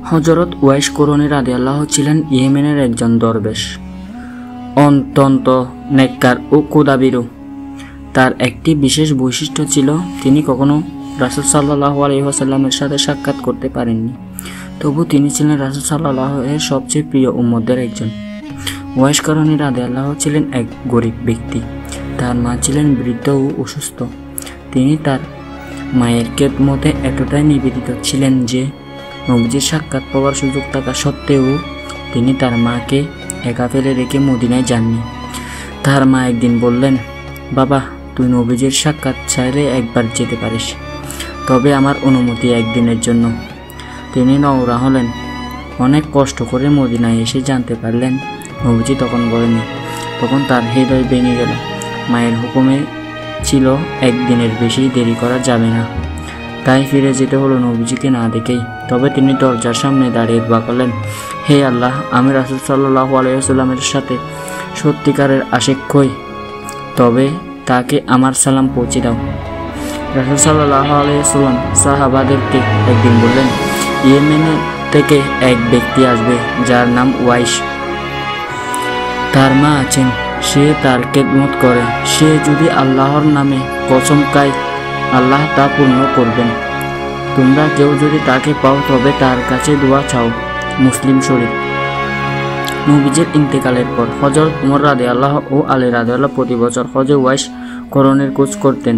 হযরত উওয়াইস করনী রাদিয়াল্লাহু ছিলেন ইয়েমেনের একজন দরবেশ, অত্যন্ত নেককার ও ক্ষুধাভীরু। তার একটি বিশেষ বৈশিষ্ট্য ছিল, তিনি কখনো রাসূল সাল্লাল্লাহু আলাইহি ওয়াসাল্লামের সাথে সাক্ষাৎ করতে পারেননি। তবু তিনি ছিলেন রাসূল সাল্লাল্লাহু এর সবচেয়ে প্রিয় উম্মতদের একজন। উওয়াইস করনী রাদিয়াল্লাহু ছিলেন এক গরিব ব্যক্তি। তার মা ছিলেন বৃদ্ধ ও অসুস্থ। তিনি তার মায়ের খেদমতে এতটাই নিবেদিত ছিলেন যে নবীজির সাক্ষাৎ পাওয়ার সুযোগ থাকা সত্ত্বেও তিনি তার মাকে একা ফেলে রেখে মদিনায় যাননি। তার মা একদিন বললেন, বাবা, তুই নবীজির সাক্ষাৎ চাইলে একবার যেতে পারিস, তবে আমার অনুমতি একদিনের জন্য। তিনি নওরা হলেন। অনেক কষ্ট করে মদিনায় এসে জানতে পারলেন নবীজি তখন বলেনি। তখন তার হৃদয় ভেঙে গেল। মায়ের হুকুমে ছিল একদিনের বেশি দেরি করা যাবে না, তাই ফিরে যেতে হলো নবীজিকে না দেখেই। তবে তিনি দরজার সামনে দাঁড়িয়ে দোয়া করলেন, হে আল্লাহ, আমি রাসূল সাল্লাল্লাহু আলাইহি ওয়াসাল্লামের সাথে সত্যিকারের আশিক হই, তবে তাকে আমার সালাম পৌঁছে দাও। রাসূল সাল্লাল্লাহু আলাইহি ওয়াসাল্লাম সাহাবাদেরকে একদিন বললেন, ইয়েমেন থেকে এক ব্যক্তি আসবে যার নাম উওয়াইস। তার মা আছেন, সে তার খেদমত করে। সে যদি আল্লাহর নামে কসম খায়, আল্লাহ তা পূর্ণ করবেন। তোমরা কেউ যদি তাকে পাও তবে তার কাছে দোয়া চাও। মুসলিম শরীফ। নবীজির ইন্তেকালের পর হযরত উমর রাদিয়াল্লাহু ও আলী রাদিয়াল্লাহু প্রতি বছর হজে উওয়াইস করণের খোঁজ করতেন।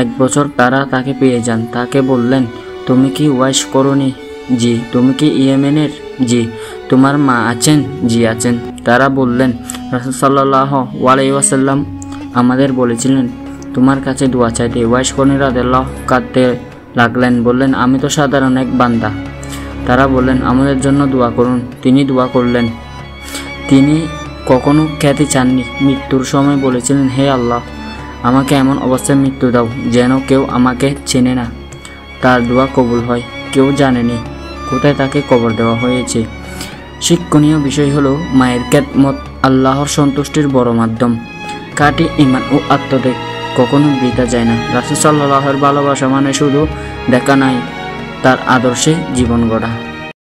এক বছর তারা তাকে পেয়ে যান। তাকে বললেন, তুমি কি উওয়াইস করণী? জি। তুমি কি ইয়েমেনের? জি। তোমার মা আছেন? জি আছেন। তারা বললেন, রাসূল সাল্লাল্লাহু আলাইহি ওয়াসাল্লাম আমাদের বলেছিলেন তোমার কাছে দোয়া চাইতে। উওয়াইস করণী রাদিয়াল্লাহু কাঁদতে লাগলেন, বললেন, আমি তো সাধারণ এক বান্দা। তারা বললেন, আমাদের জন্য দোয়া করুন। তিনি দোয়া করলেন। তিনি কখনো খ্যাতি চাননি। মৃত্যুর সময় বলেছিলেন, হে আল্লাহ, আমাকে এমন অবস্থায় মৃত্যু দাও যেন কেউ আমাকে চেনে না। তার দোয়া কবুল হয়। কেউ জানেনি কোথায় তাকে কবর দেওয়া হয়েছে। শিক্ষণীয় বিষয় হলো, মায়ের খেদমত আল্লাহর সন্তুষ্টির বড় মাধ্যম। খাঁটি ঈমান ও আত্মত্যাগ কখনো বৃথা যায় না। রাসূল সাল্লাল্লাহু আলাইহি ওয়াসাল্লামের ভালোবাসা মানে শুধু দেখা নয়, তার আদর্শে জীবন গড়া।